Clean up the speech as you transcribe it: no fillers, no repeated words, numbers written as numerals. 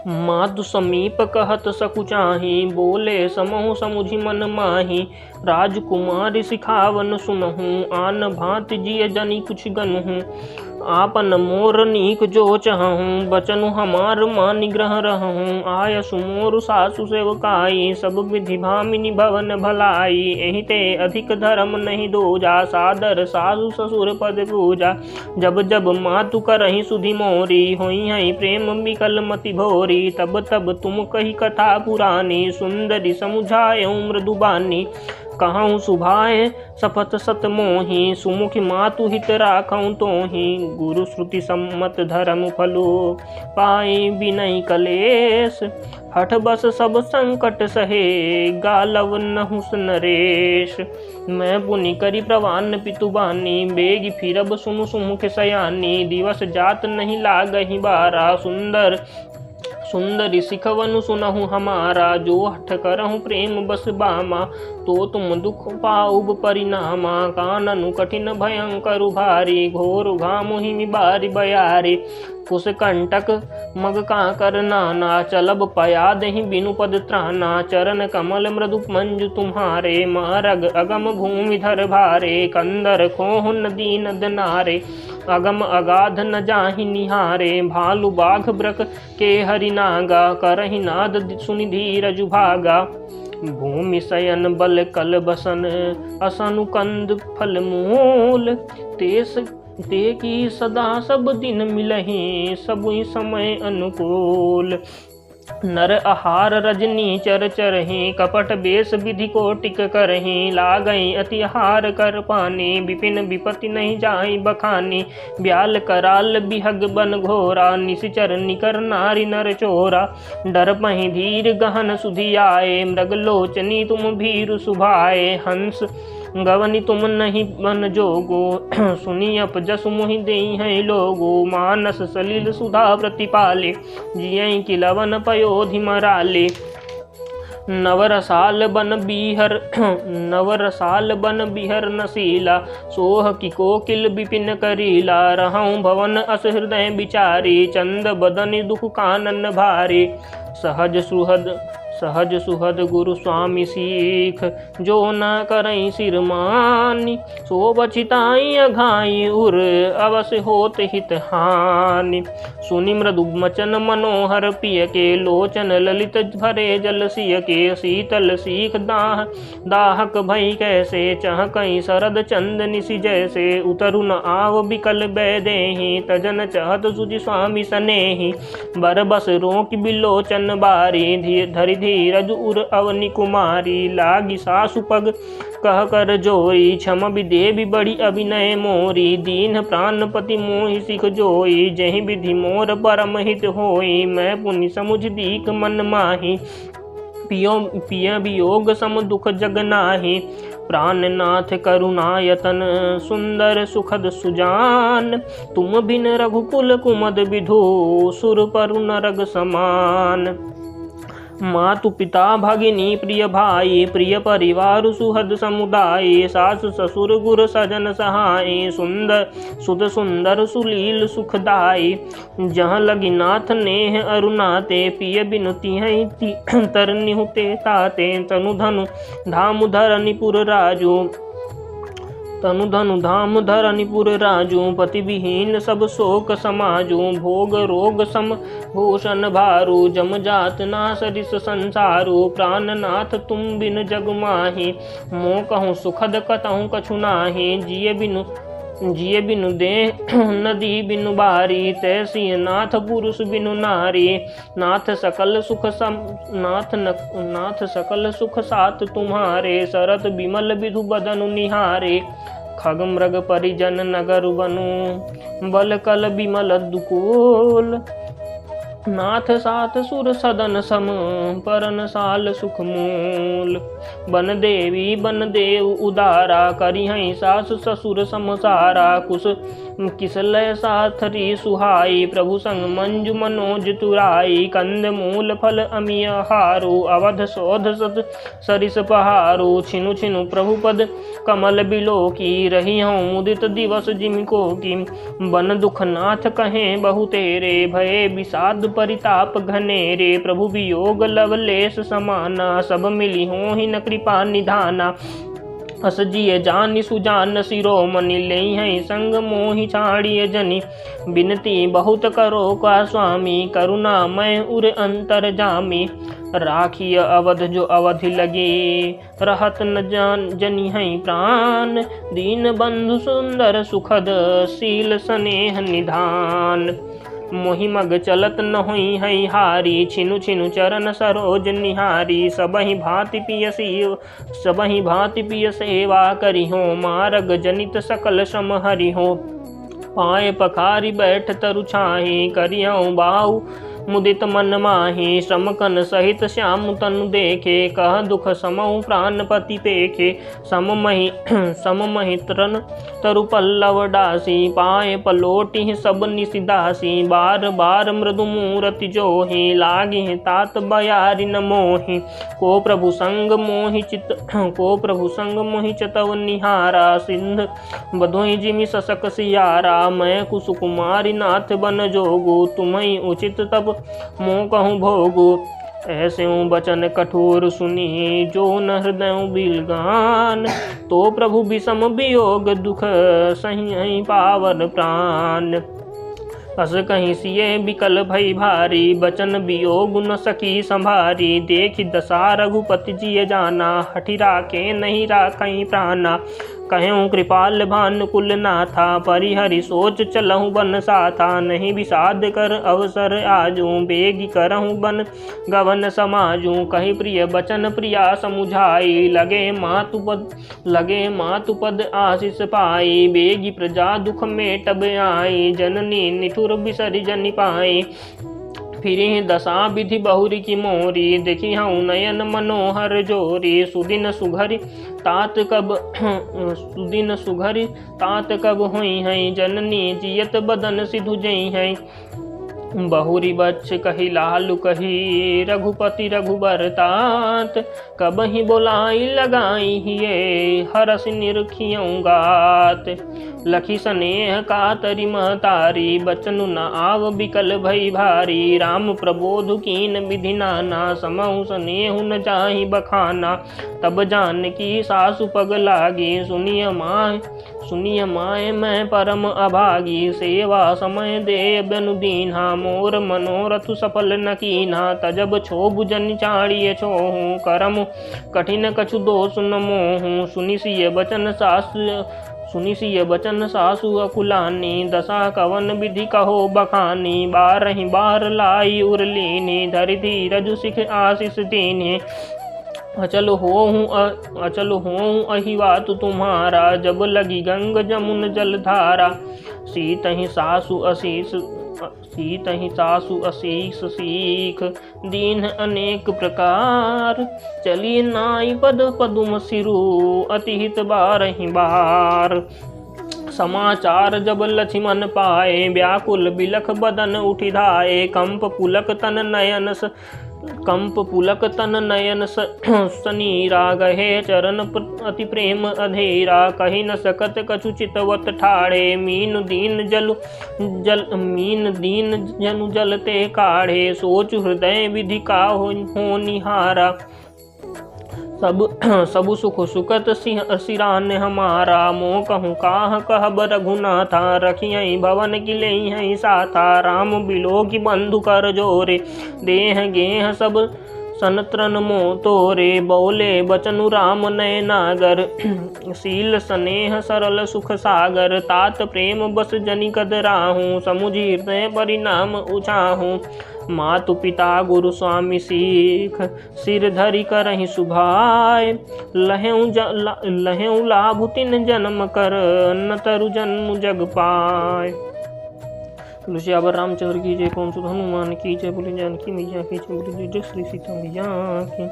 मातु समीप कहत सकुचाही, बोले समहु समुझि मन माही। राजकुमारी सिखावन सुनहूँ, आन भांति जिय जनि कुछ गनहूँ। आपन मोर नीक जो चहूँ, बचनु हमार मानि ग्रह रहूँ। आय सुमोर सासु सेवकाई, सब विधि भामिनी भवन भलाई। एहि ते अधिक धर्म नहीं दूजा, सादर सासु ससुर पद पूजा। जब जब मातु करहि सुधि मोरी, होई है प्रेम विकल मति भोरी। तब तब तुम कही कथा पुरानी, सुंदरी समुझायऊ मृदुबानी। कहूँ सुभाए सपथ सत मोही, सुमुखी मातु हित राखऊँ तोही। गुरु श्रुति सम्मत धर्म फलो, पाई बिनय कलेश। हठ बस सब संकट सहे, गालव नहुस नरेश। मैं पुनि करी प्रवान पितुबानी, बेग फिरब सुनु सुमुख सयानी। दिवस जात नहीं लागहि बारा, सुंदरी सिखवनु सुनहु हमारा। जो हठ करहु प्रेम बस बामा, तो तुम दुख पाउब परिणामा। काननु कठिन भयंकर भारी, घोर घामुहि निबारि बयारे। कुश कंटक मग काकर नाना, चलब पया दहि बिनु पद त्राना। चरण कमल मृदु मंजु तुम्हारे, मारग अगम भूमि धर भारे। कंदर खोह नदी नद नारे, अगम अगाध न जाहि निहारे। भालु बाघ ब्रक के हरिनागा, करहि नाद सुनि धीरजु भागा। भूमि शयन बल कल बसन, असनु कंद फल मूल। ते की सदा सब दिन मिलहि, सबुई समय अनुकूल। नर आहार रजनी चर चरहि, कपट बेस विधि कोटिक करहि। लागई अति आहार कर पानी, विपिन विपति नहीं जाई बखानी। ब्याल कराल बिहग बन घोरा, निशिचर निकर नारी नर चोरा। डर पहि धीर गहन सुधि आए, मृग लोचनी तुम भीरु सुभाए। हंस गवनि तुम नहीं बन जोगो, सुनी अपजसु मुहि देई है लोगो। मानस सलिल सुधा प्रतिपाले, जियई कि लवन पयोधि मराले। नवरसाल बन बिहर नसीला, सोह की कोकिल विपिन करीला। रहऊँ भवन अस हृदय विचारी, चंद बदन दुख कानन भारी। सहज सुहद गुरु स्वामी सीख, जो न करई सिर मानी। सो बचिताई अघाई उर, अवश्य होत हित हानि। सुनि मृदु मचन मनोहर पिय के, लोचन ललित भरे जल सिय के। शीतल सीख दाहक भई कैसे, चह कई शरद चंद निशि जैसे। उतरु न आव बिकल बैदेहि, तजन चहत सुजि स्वामी सनेहि। बर बस रोक बिलोचन बारी, धरि धीरज उर अवनि कुमारी। लागी सासु पग कह कर जोई, क्षम विदेवी बड़ी अभिनय मोरी। दीन प्राणपति मोहि सिख जोई, जहि विधि मोर परम हित होई। मैं पुनि समुझ दीख मन माही, पिय वियोग सम दुख जग नाही। प्राणनाथ करुणायतन, सुंदर सुखद सुजान। तुम बिन रघुकुल कुमद विधु, सुर परु नरग समान। मातु पिता भगिनी प्रिय भाई, प्रिय परिवार सुहद समुदाय। सास ससुर गुर सजन सहाय, सुध सुंदर सुलील सुखदाई। जहाँ लगी नाथ नेह अरुनाते, पिय बिनुति हैं तरनिहुते ताते। तनु धनु धाम धरनिपुर राजू, पति विहीन सब शोक समाजू। भोग रोग सम भूषण भारू, जम जात ना सरिस संसारू। प्राणनाथ तुम बिन जग माही, मोह कहूँ सुखद कतहूँ कछु नाही। जिय बिनु दे नदी बिनु बारी, तैसी नाथ पुरुष बिनु नारी। नाथ सकल सुख साथ तुम्हारे, सरत बिमल विधु बदनु निहारे। खग मृग परिजन नगर बनु, बल कल बिमल दुकूल। नाथ साथ सुर सदन सम, परन साल सुख मूल। बन देवी बन देव उदारा, करिहै सास ससुर समसारा। कुश किसलय साथरी सुहाई, प्रभु संग मंजु मनोज तुराई। कंद मूल फल अमिय हारो, अवध शोध सत सरिस पहारो। छिनु छिनु प्रभु पद कमल बिलो की, रही हूँ मुदित दिवस जिनको की। बन दुख नाथ कहें बहु तेरे, भये विषाद परिताप घनेरे। प्रभु वियोग लवलेश समाना, सब मिली हो ही न कृपा निधाना। अस जिय जानि सुजान शिरोमणि, ले हैं संग मोहि छाड़िय जनि। बिनती बहुत करो का स्वामी, करुणा मैं उर अंतर जामी। राखिय अवध जो अवधि लगे, रहत न जनि है प्राण। दीन बंधु सुंदर सुखद, शील स्नेह निधान। मोहि मग चलत न हुई है हारी, छिनु छिनु चरण सरोज निहारी। सबहि भांति पिय सेवा करी हो, मार्ग जनित सकल श्रम हरि हो। पाए पखारी बैठ तरु छाही, करियऊँ बाहु मुदित मन माही। श्रम कन सहित श्याम तनु देखे, कह दुख समऊ प्राणपति पेखे। सममहि तरन तरु पल्लव डासी, पाए पलोटी सब निसिदासी। बार बार मृदु मूरति जोहि, लागे तात बयारि न मोहि। को प्रभु संग मोहि चितव निहारा, सिंध बधोहि जिमि ससक सियारा। मैं कुसुकुमारी नाथ बन जोगु, तुम्हें उचित तब मों कहूँ भोगु। ऐसे बचन कठोर सुनी, जो न हृदय बिलगान। तो प्रभु विषम वियोग, दुख सही पावन प्राण। अस कहीं सिए बिकल भई भारी, बचन वियोग न सकी संभारी। देखि दशा रघुपति जिय जाना, हठि राखे नहीं राखई प्राणा। कहूँ कृपाल भानुकुल नाथा, परिहरि सोच चलहूँ बन साथा। नहीं विषाद कर अवसर आजूं, बेगी करहूँ बन गवन समाजूं। कही प्रिय बचन प्रिया समुझाई, लगे मातु पद आशीष पाई। बेगी प्रजा दुख मेटब आई, जननी निठुर बिसरि जनि पाई। फिरी दशा विधि बहुरी की मोरी, देखी हूँ नयन मनोहर जोरी। सुदिन सुघरी तात कब हुई हैं, जननी जियत बदन सिधु जई हैं। बहुरी बच्च कही लालु कही, रघुपति रघुबर तात। कब ही बोलाई लगाई हिये, हरस निरखियों गात। लखी स्नेह कातरि महतारी, बचनु न आव बिकल भई भारी। राम प्रबोध कीन विधि नाना, समहु स्नेहु न जाहि बखाना। तब जानकी सासु पग लागी, सुनिय माय मैं परम अभागी। सेवा समय दे बनु दीन्हा, मोर मनोरथ सफल न कीन्हा। तजब क्षोभ जन चाड़िय छोहूँ, करम कठिन कछु दोष न मोहूँ। सुनि सिय बचन सासु अकुलानी, दशा कवन विधि कहो बखानी। बारहि बार लाई उरलीनी, धरि धीरज सिख आशीष दीनी। अचल होऊँ अहिवातु तुम्हारा, जब लगी गंग जमुन जलधारा। सीतहि सासु असीस सीख, दीन अनेक प्रकार। चली नाई पद पदुम सिरु, अतिहित बारहि बार। समाचार जब लक्ष्मण पाए, व्याकुल बिलख बदन उठि धाये। कंप पुलक तन नयन सनीरा, गहे चरण अति प्रेम अधेरा। कही न सकत कछु चितवत ठाड़े, मीन दीन जनु जलते काढ़े। सोच हृदय विधि का हो निहारा, सब सुख सुकत सिरान हमारा। मोह कहूँ काह कहब रघुनाथा, रखियई भवन किलई साथा। राम बिलो की बंधु कर जोरे, देह गेह सब सनत्रन मोह तोरे। बोले बचनु राम नयनागर, शील स्नेह सरल सुख सागर। तात प्रेम बस जनि कद राहूं, समुझि हृदय परिणाम उछाहूं। मातु पिता गुरु स्वामी सीख, सिर धरि करहि सुभाय। लहेउ लाभु तिन जन्म कर, न तरु जन्म जग पाय। तुलसियावर रामचंद्र की जय, पवन सुत हनुमान की जय। बोले जानकी मैया की जय, बोले जय श्री सीता मैया की।